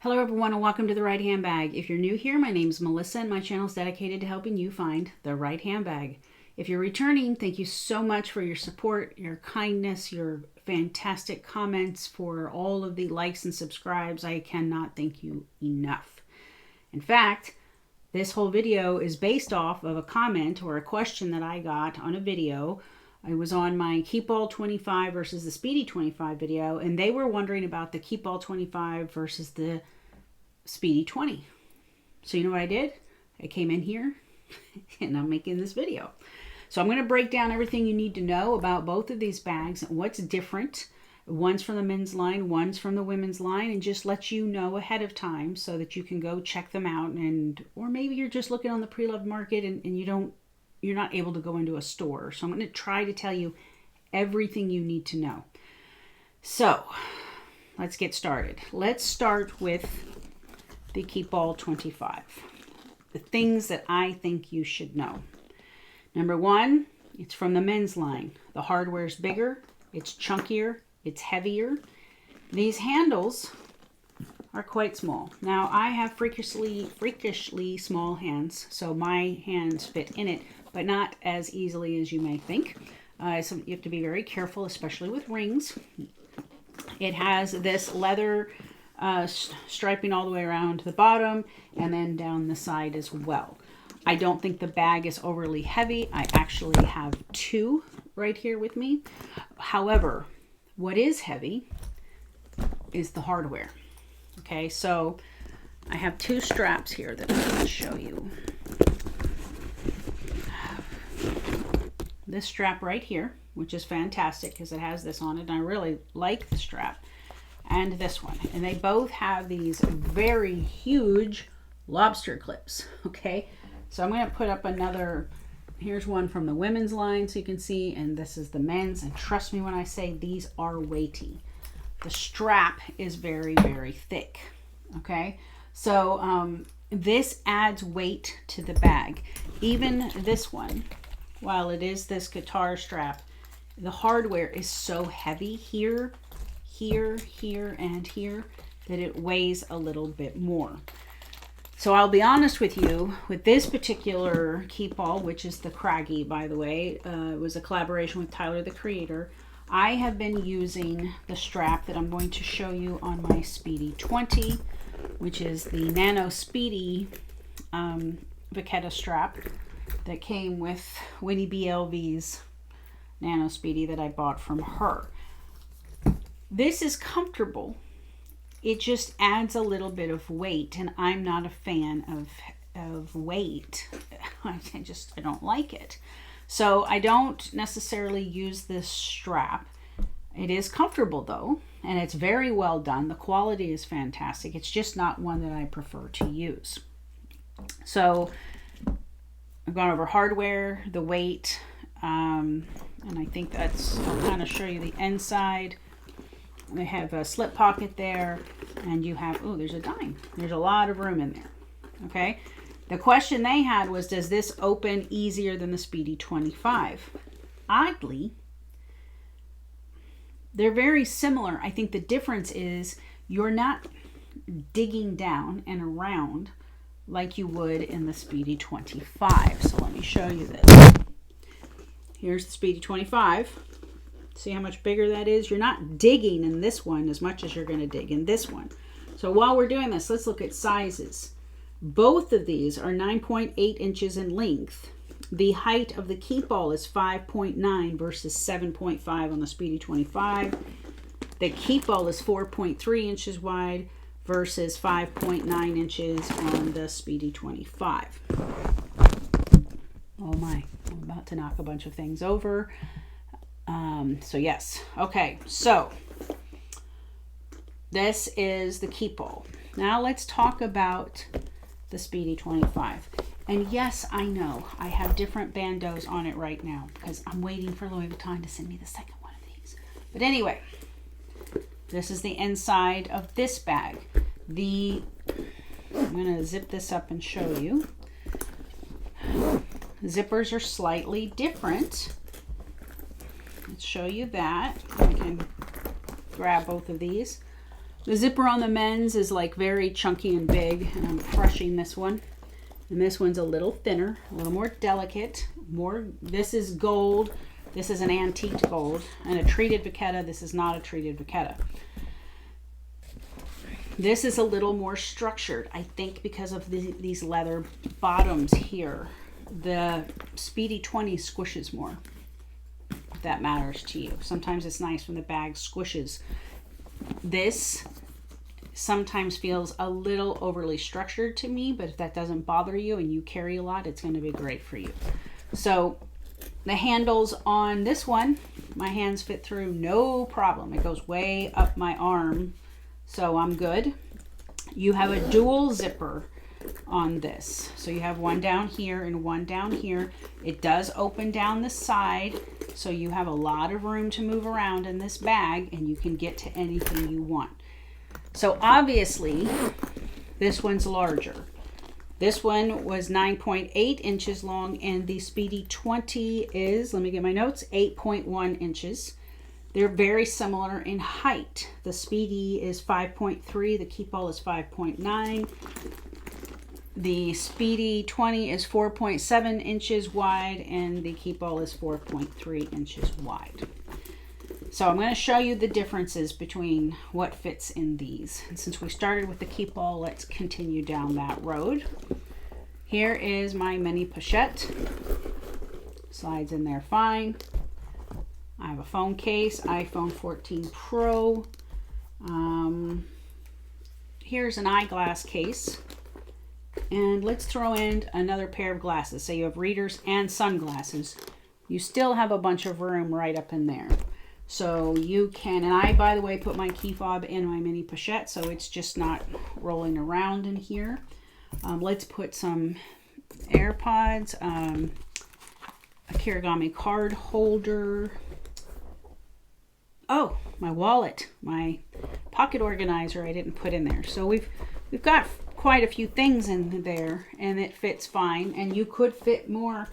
Hello everyone and welcome to The Right Handbag. If you're new here, my name is Melissa and my channel is dedicated to helping you find the right handbag. If you're returning, thank you so much for your support, your kindness, your fantastic comments, for all of the likes and subscribes. I cannot thank you enough. In fact, this whole video is based off of a comment or a question that I got on a video. I was on my Keepall 25 versus the Speedy 25 video, and they were wondering about the Keepall 25 versus the Speedy 20. So you know what I did? I came in here and I'm making this video. So I'm going to break down everything you need to know about both of these bags, what's different. One's from the men's line, one's from the women's line, and just let you know ahead of time so that you can go check them out. And or maybe you're just looking on the pre-loved market and you're not able to go into a store. So I'm going to try to tell you everything you need to know. So let's get started. Let's start with the Keepall 25. The things that I think you should know. Number one, it's from the men's line. The hardware's bigger, it's chunkier, it's heavier. These handles are quite small. Now I have freakishly small hands, so my hands fit in it, but not as easily as you may think. So you have to be very careful, especially with rings. It has this leather striping all the way around the bottom and then down the side as well. I don't think the bag is overly heavy. I actually have two right here with me. However, what is heavy is the hardware. Okay, so I have two straps here that I'm going to show you. This strap right here, which is fantastic because it has this on it, and I really like the strap, and this one. And they both have these very huge lobster clips, okay? So I'm going to put up another, here's one from the women's line so you can see, and this is the men's, and trust me when I say these are weighty. The strap is very, very thick, okay? So this adds weight to the bag. Even this one, while it is this guitar strap, the hardware is so heavy here, and here, that it weighs a little bit more. So I'll be honest with you, with this particular Keepall, which is the Craggy, by the way, it was a collaboration with Tyler, the creator. I have been using the strap that I'm going to show you on my Speedy 20, which is the Nano Speedy Vachetta strap that came with Winnie BLV's Nano Speedy that I bought from her. This is comfortable. It just adds a little bit of weight, and I'm not a fan of weight. I don't like it. So I don't necessarily use this strap. It is comfortable though, and it's very well done. The quality is fantastic. It's just not one that I prefer to use. So I've gone over hardware, the weight, and I think that's, I'll kind of show you the inside. They have a slip pocket there, and you have, oh, there's a dime. There's a lot of room in there, okay? The question they had was, does this open easier than the Speedy 25? Oddly, they're very similar. I think the difference is you're not digging down and around like you would in the Speedy 25. So let me show you this. Here's the Speedy 25. See how much bigger that is? You're not digging in this one as much as you're going to dig in this one. So while we're doing this, let's look at sizes. Both of these are 9.8 inches in length. The height of the Keepall is 5.9 versus 7.5 on the Speedy 25. The Keepall is 4.3 inches wide versus 5.9 inches on the Speedy 25. Oh my, I'm about to knock a bunch of things over. So yes, okay, so this is the Keepall. Now let's talk about the Speedy 25. And yes, I know I have different bandos on it right now because I'm waiting for Louis Vuitton to send me the second one of these. But anyway, this is the inside of this bag. I'm going to zip this up and show you. Zippers are slightly different. Let's show you that. I can grab both of these. The zipper on the men's is like very chunky and big, and I'm crushing this one. And this one's a little thinner, a little more delicate. This is gold. This is an antique gold. And a treated vachetta. This is not a treated vachetta. This is a little more structured, I think, because of these leather bottoms here. The Speedy 20 squishes more, if that matters to you. Sometimes it's nice when the bag squishes. This sometimes feels a little overly structured to me, but if that doesn't bother you and you carry a lot, it's going to be great for you. So the handles on this one, my hands fit through no problem. It goes way up my arm, so I'm good. You have a dual zipper on this. So you have one down here and one down here. It does open down the side, so you have a lot of room to move around in this bag, and you can get to anything you want. So obviously, this one's larger. This one was 9.8 inches long, and the Speedy 20 is, let me get my notes, 8.1 inches. They're very similar in height. The Speedy is 5.3, the Keepall is 5.9. The Speedy 20 is 4.7 inches wide, and the Keepall is 4.3 inches wide. So I'm going to show you the differences between what fits in these. And since we started with the Keepall, let's continue down that road. Here is my mini pochette. Slides in there fine. I have a phone case, iPhone 14 Pro. Here's an eyeglass case. And let's throw in another pair of glasses. So you have readers and sunglasses. You still have a bunch of room right up in there. So you can, and I, by the way, put my key fob in my mini pochette, so it's just not rolling around in here. Let's put some AirPods, a Kirigami card holder. Oh, my wallet, my pocket organizer I didn't put in there. So we've got quite a few things in there, and it fits fine. And you could fit more.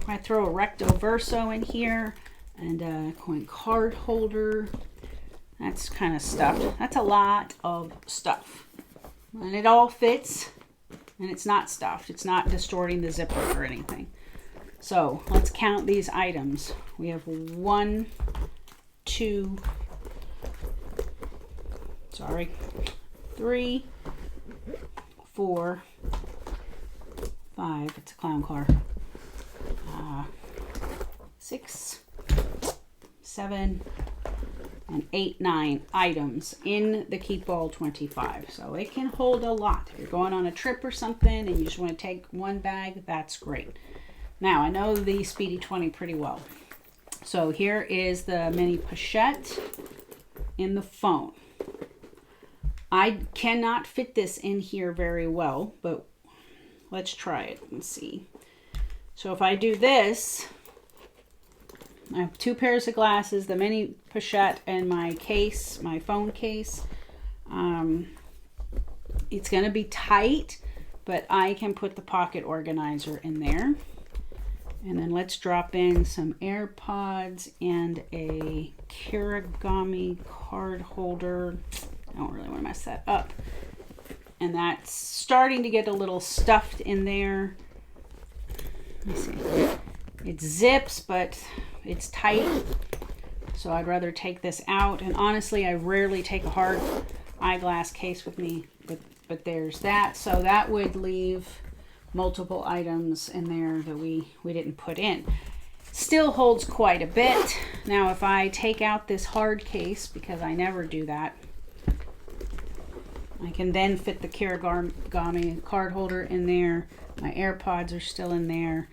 I throw a recto verso in here. And a coin card holder. That's kind of stuffed. That's a lot of stuff. And it all fits. And it's not stuffed. It's not distorting the zipper or anything. So let's count these items. We have 1, 2, 3, 4, 5. It's a clown car. 6, 7, and 8, 9 items in the Keepall 25. So it can hold a lot. If you're going on a trip or something and you just want to take one bag, that's great. Now, I know the Speedy 20 pretty well. So here is the mini pochette in the phone. I cannot fit this in here very well, but let's try it and see. So if I do this, I have 2 pairs of glasses, the mini pochette, and my case, my phone case. It's going to be tight, but I can put the pocket organizer in there. And then let's drop in some AirPods and a Kirigami card holder. I don't really want to mess that up. And that's starting to get a little stuffed in there. Let me see. It zips, but it's tight, so I'd rather take this out. And honestly, I rarely take a hard eyeglass case with me, but there's that. So that would leave multiple items in there that we didn't put in. Still holds quite a bit. Now, if I take out this hard case, because I never do that, I can then fit the Kirigami card holder in there. My AirPods are still in there.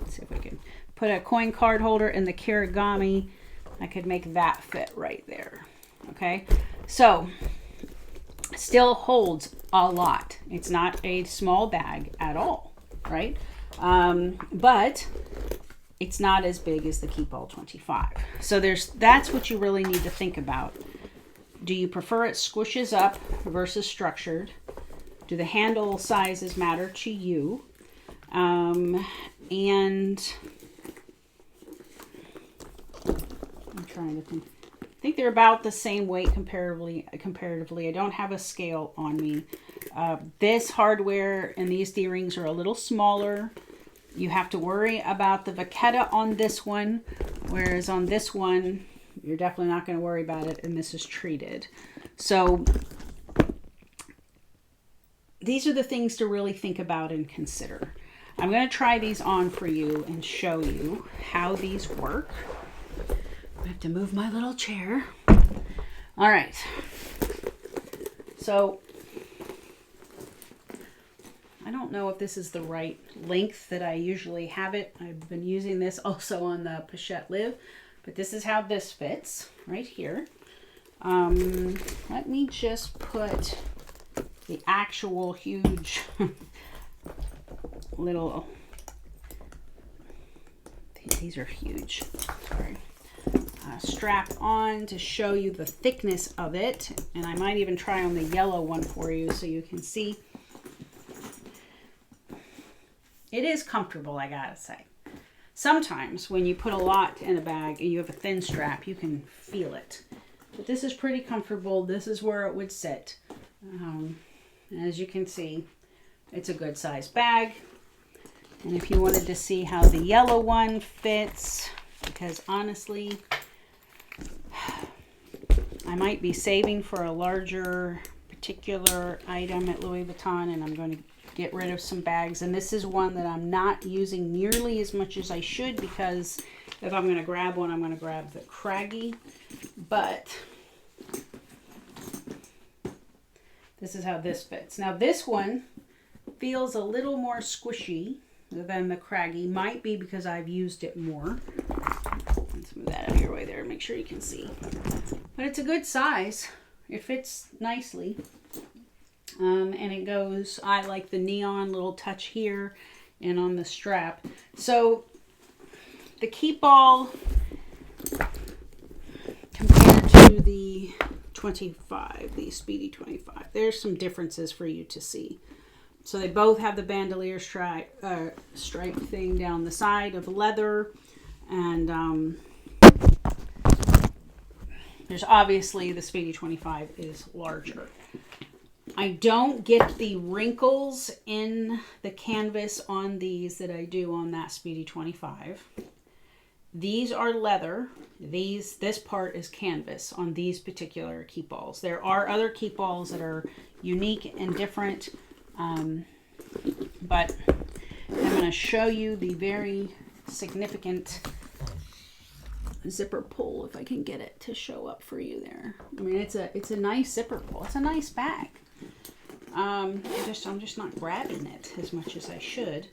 See if we can put a coin card holder in the Kirigami. I could make that fit right there. Okay, so still holds a lot. It's not a small bag at all, right? But it's not as big as the Keepall 25. So that's what you really need to think about. Do you prefer it squishes up versus structured? Do the handle sizes matter to you? And I'm trying to think. I think they're about the same weight comparatively. I don't have a scale on me. This hardware and these D-rings are a little smaller. You have to worry about the vachetta on this one, whereas on this one, you're definitely not going to worry about it, and this is treated. So these are the things to really think about and consider. I'm going to try these on for you and show you how these work. I have to move my little chair. All right. So I don't know if this is the right length that I usually have it. I've been using this also on the Pochette Live, but this is how this fits right here. Let me just put the actual huge little, these are huge, sorry, strap on to show you the thickness of it. And I might even try on the yellow one for you so you can see. It is comfortable, I gotta say. Sometimes when you put a lot in a bag and you have a thin strap, you can feel it. But this is pretty comfortable. This is where it would sit. As you can see, it's a good size bag. And if you wanted to see how the yellow one fits, because honestly, I might be saving for a larger particular item at Louis Vuitton, and I'm going to get rid of some bags. And this is one that I'm not using nearly as much as I should, because if I'm going to grab one, I'm going to grab the Craggy. But this is how this fits. Now this one feels a little more squishy than the Craggy. Might be because I've used it more. Let's move that out of your way there, make sure you can see. But it's a good size. It fits nicely. And it goes, I like the neon little touch here and on the strap. So the Keepall compared to the 25, the Speedy 25, there's some differences for you to see. So they both have the bandolier stripe thing down the side of leather, and there's obviously the Speedy 25 is larger. I don't get the wrinkles in the canvas on these that I do on that Speedy 25. These are leather. This part is canvas on these particular Keepalls. There are other Keepalls that are unique and different, but I'm going to show you the very significant zipper pull, if I can get it to show up for you there. I mean, it's a nice zipper pull. It's a nice bag. I'm just not grabbing it as much as I should.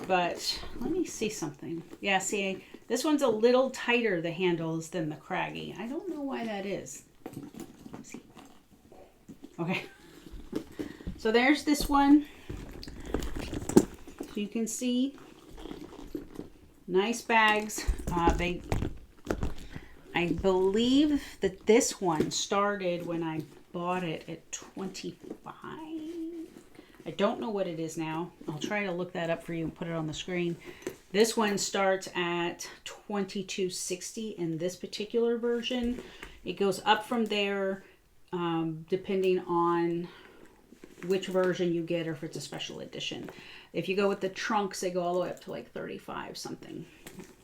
But let me see something. Yeah, see, this one's a little tighter, the handles, than the Craggy. I don't know why that is. Let's see. Okay. So there's this one. So you can see, nice bags. I believe that this one started when I bought it at 25. I don't know what it is now. I'll try to look that up for you and put it on the screen. This one starts at $22.60 in this particular version. It goes up from there depending on which version you get or if it's a special edition. If you go with the trunks, they go all the way up to like 35 something.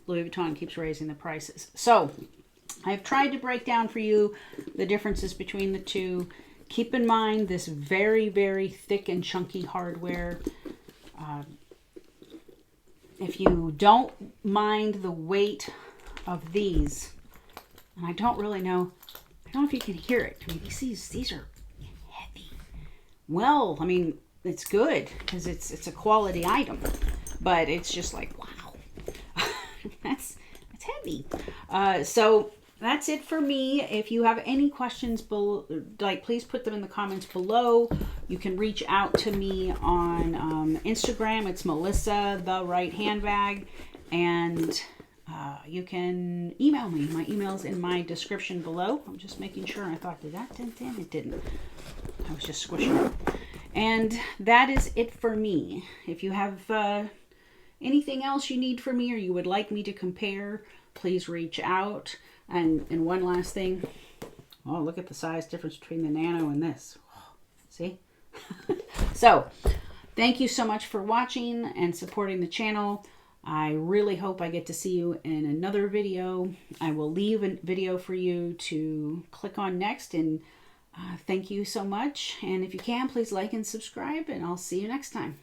Louis Vuitton keeps raising the prices. So I've tried to break down for you the differences between the two. Keep in mind this very, very thick and chunky hardware. If you don't mind the weight of these, and I don't really know, I don't know if you can hear it. I mean, these are heavy. Well, I mean, it's good because it's a quality item, but it's just like, wow, that's heavy. So that's it for me. If you have any questions, please put them in the comments below. You can reach out to me on Instagram. It's Melissa the Right Handbag, and you can email me. My email's in my description below. I'm just making sure. I thought, did that dent in? It didn't. I was just squishing it. And that is it for me. If you have anything else you need from me or you would like me to compare, please reach out. And one last thing. Oh, look at the size difference between the Nano and this. See? So, thank you so much for watching and supporting the channel. I really hope I get to see you in another video. I will leave a video for you to click on next. And thank you so much. And if you can, please like and subscribe. And I'll see you next time.